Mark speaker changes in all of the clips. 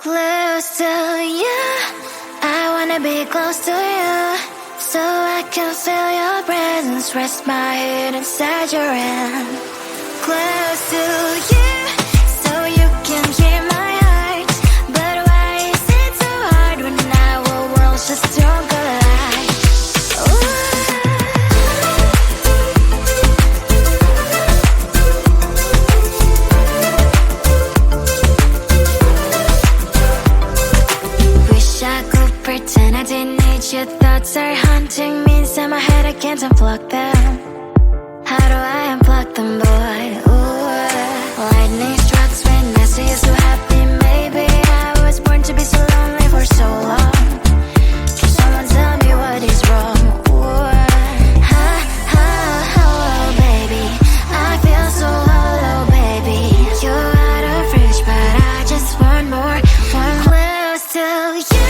Speaker 1: Close to you, I wanna be close to you, so I can feel your presence, rest my head inside your hand. Close to you, so you can hear my heart, but why is it so hard when our worlds just don't collide? Pretend I didn't need your thoughts are haunting me inside my head, I can't unplug them. How do I unplug them, boy? Ooh, lightning strikes when I see you so happy. Maybe I was born to be so lonely for so long. Can someone tell me what is wrong? Ooh, oh, baby, I feel so hollow, baby. You're out of reach, but I just want more, one close to you.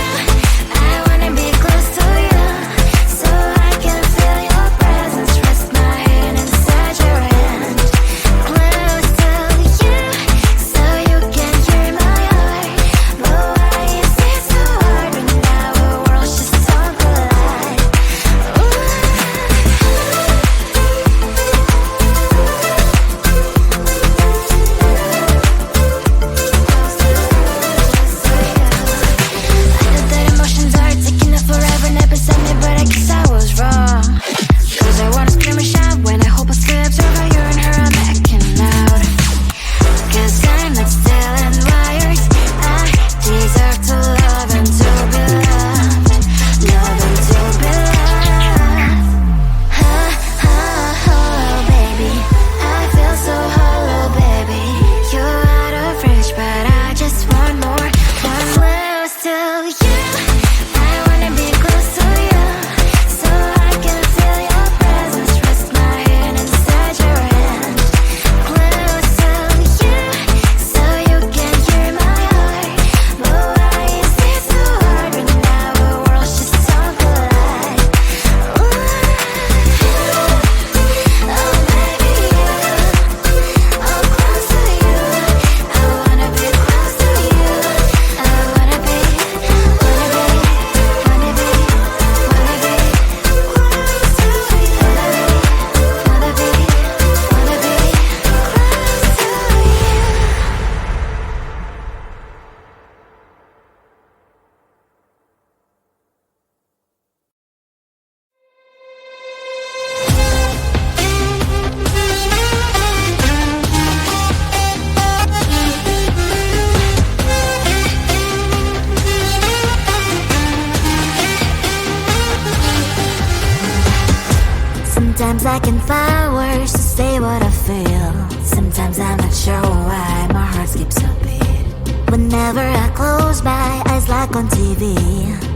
Speaker 1: Sometimes I can find words to say what I feel. Sometimes I'm not sure why my heart skips a beat. Whenever I close my eyes like on TV,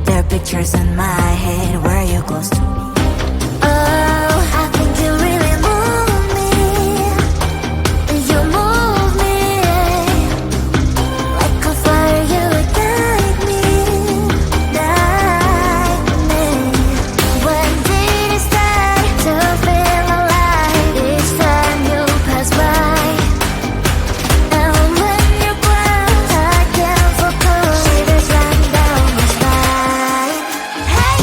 Speaker 1: there are pictures in my head where you're close to me. Oh, I think you really move me. You move me like a fire, you ignite me, ignite me. When did it start to feel alive? Each time you pass by, and when you're close, I can't focus. Shivers run down my spine. Hey.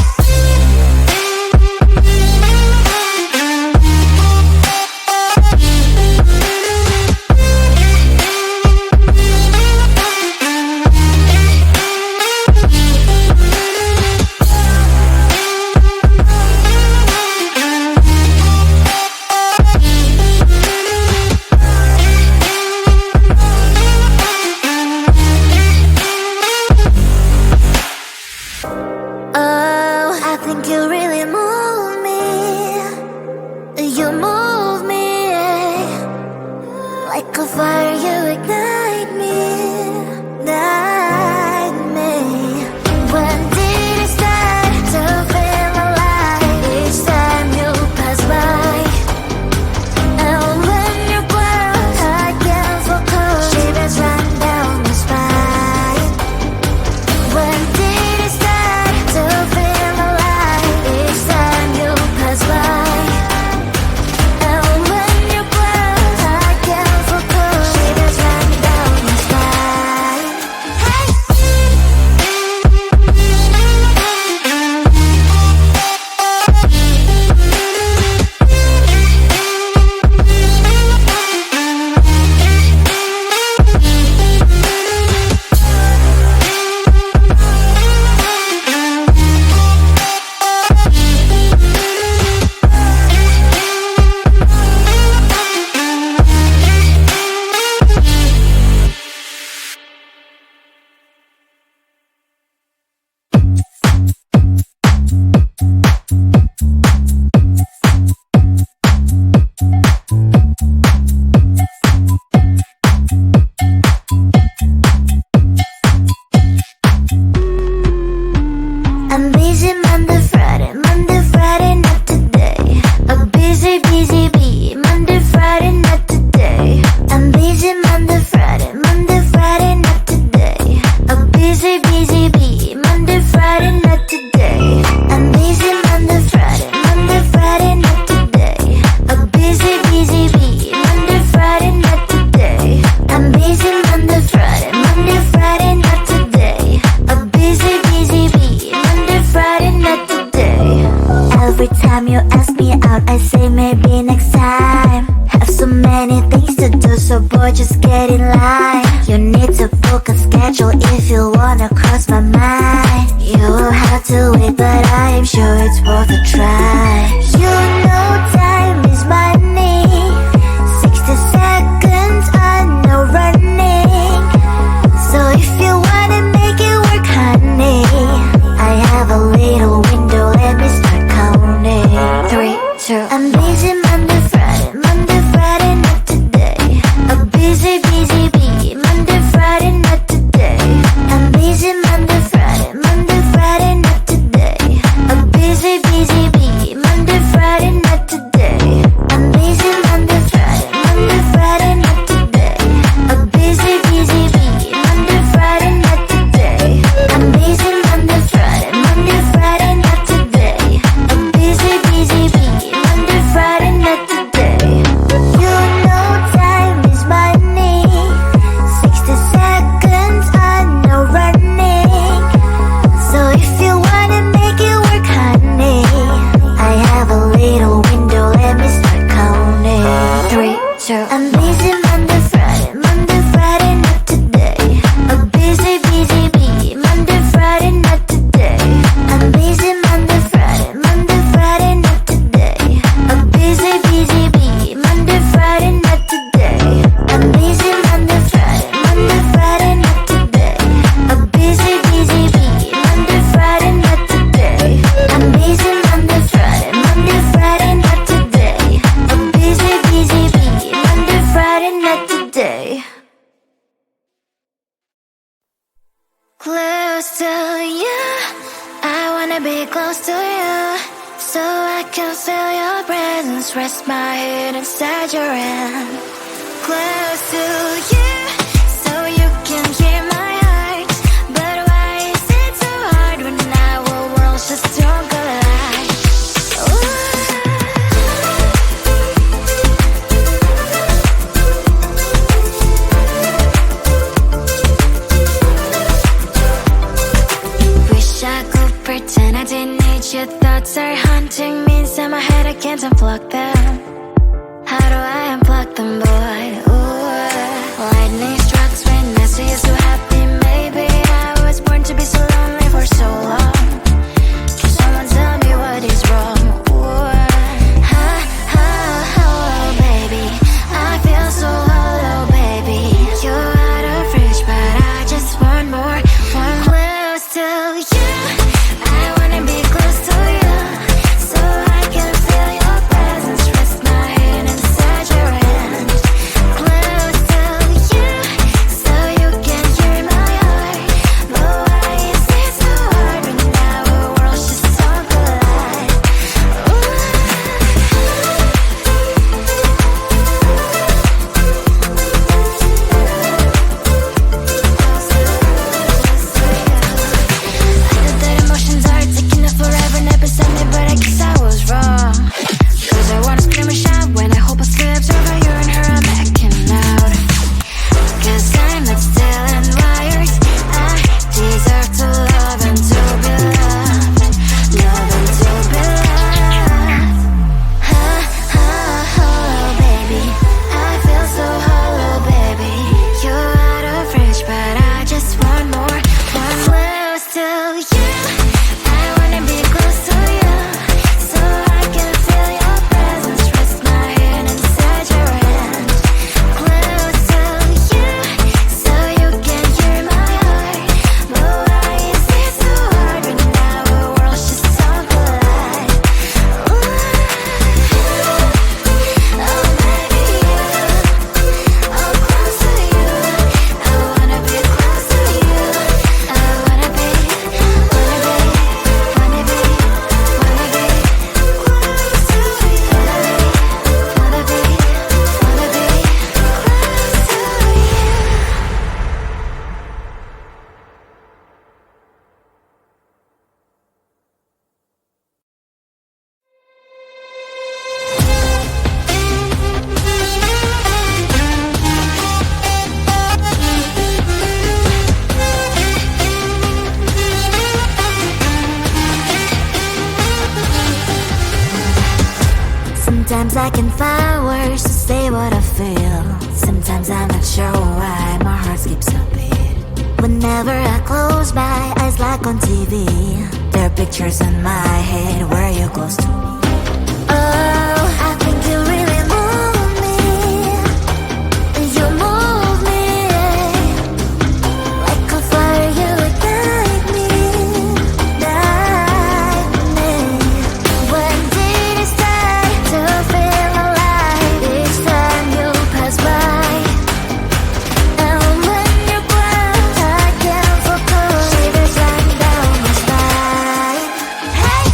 Speaker 1: Oh, I think you really move me. You move me like a fire, you ignite me, ignite me. When did it start to feel alive? Each time you pass by, and when you're close, I can't focus. Shivers run down my spine. When did it start to feel alive? Each time boy, just get in line. You need to book a schedule if you wanna cross my mind. You will have to wait, but I am sure it's worth a try. You know time is money. 60 seconds on no running. So if you wanna make it work, honey, I have a little window, let me start counting. 3, 2, I'm busy Monday, Friday, Monday, Friday, not today. A busy, busy bee, Monday, Friday, not today. I'm busy Monday, Friday, Monday, Friday, not today. A busy, busy bee, Monday, Friday, not today. I'm busy Monday, Friday, Monday, Friday, not today. A busy, busy bee, Monday, Friday, not today. I'm busy Monday, Friday, Monday, Friday, not today. A busy, busy bee, Monday, Friday, not today. You know time is money. 60 seconds on no running. So if you wanna make it work, honey, I have a little window, let me start counting. 3, 2, I'm busy Monday, Friday, Monday, Friday, not today. A busy, busy bee, Monday, Friday, not today. I'm busy Monday, Friday, Monday, Friday, not today. A busy, busy bee, Monday, Friday, not today. I'm busy Monday, Friday, Monday, Friday, not today. A busy, busy bee, Monday, Friday, not today. I'm busy Monday, Friday, Monday, Friday, not today. A busy, busy bee, Monday, Friday, not today. Close to you, I wanna be close to you, so I can feel your presence, rest my head inside your hand. Close to you, so you can hear my heart. But why is it so hard when our worlds just don't collide? Ooh. Wish I could pretend I didn't need your thoughts are haunting me inside my head, I can't unplug them. How do I unplug them, boy? Ooh. Lightning strikes when I see you so happy. Maybe I was born to be so lonely for so long. Can someone tell me what is wrong? Ooh. Ha, ha, hello, baby. I feel so hollow, baby. You're out of reach, but I just want more. One close to you. I wanna be close to you, so I can feel your presence, rest my head inside your hand. Close to you, so you can hear my heart. But why is it so hard when our worlds just don't collide? Ooh. I know that emotions are taking up forever, never sent me, but I guess I was wrong. Cause I wanna scream and shout when I hope I slips over you and her, I'm acting out. Cause I'm not still and wired. I deserve to love and to be loved. Love and to be loved. Ha, ha, hello, baby. I feel so hollow, baby. You're out of reach, but I just want more. One close to you. I wanna be close to you, so I can feel your presence, rest my head inside your hand. Close to you, so you can hear my heart. But why is it so hard when our worlds just don't collide? Ooh. Oh baby, oh close to you. I wanna be close to you. I wanna be, wanna be, wanna be, wanna be close to you. Wanna be, wanna be close to you. Sometimes I can find words to say what I feel. Sometimes I'm not sure why my heart skips a beat. Whenever I close my eyes like on TV, there are pictures in my head where you're close to me. Oh, I think you really move me. You move me like a fire, you ignite me, ignite me. When did it start to feel alive? Each time you pass by, and when you grow, I can't focus. Shivers run down my spine. Hey.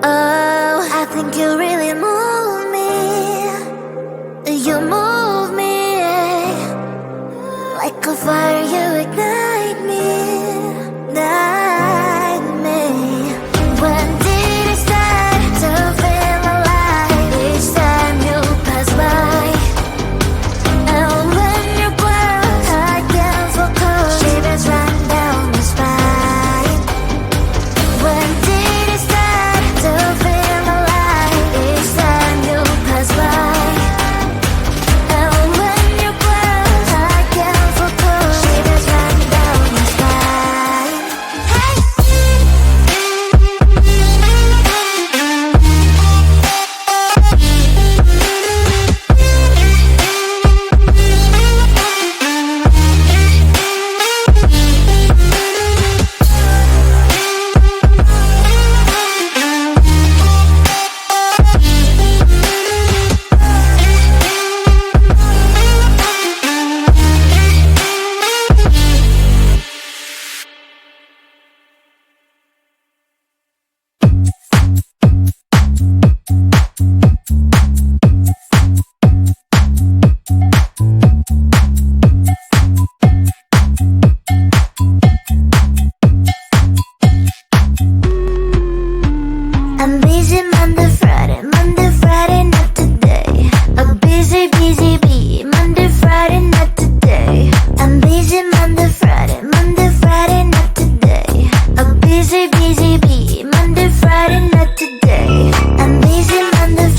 Speaker 1: Oh, I think you really move me. You move me like a fire, you ignite me, ignite me. When did it start to feel alive? Each time you pass by, and when you grow, I can't focus. Shivers run down my spine. When did it start to feel alive? Each time you pass by, and when you grow, I can't focus. Shivers run down my spine. Hey. I'm busy Monday, Friday, not today. A busy, busy bee. Monday, Friday, not today. I'm busy Monday, Friday, not today. A busy, busy bee. Monday, Friday, not today. I'm busy Monday,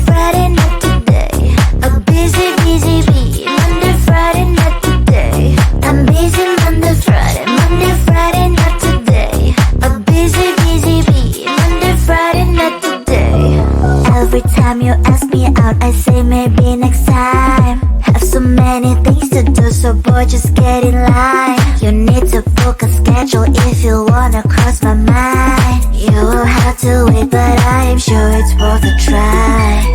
Speaker 1: Friday, not today. A busy, busy bee. Monday, Friday, not today. I'm busy Monday, Friday, not today. A busy, busy bee. Monday, Friday, not today. Every time you ask me out, I say maybe next time. Have so many things to do, so boy, just get in line. You need to book a schedule if you wanna cross my mind. You will have to wait, but I am sure it's worth a try.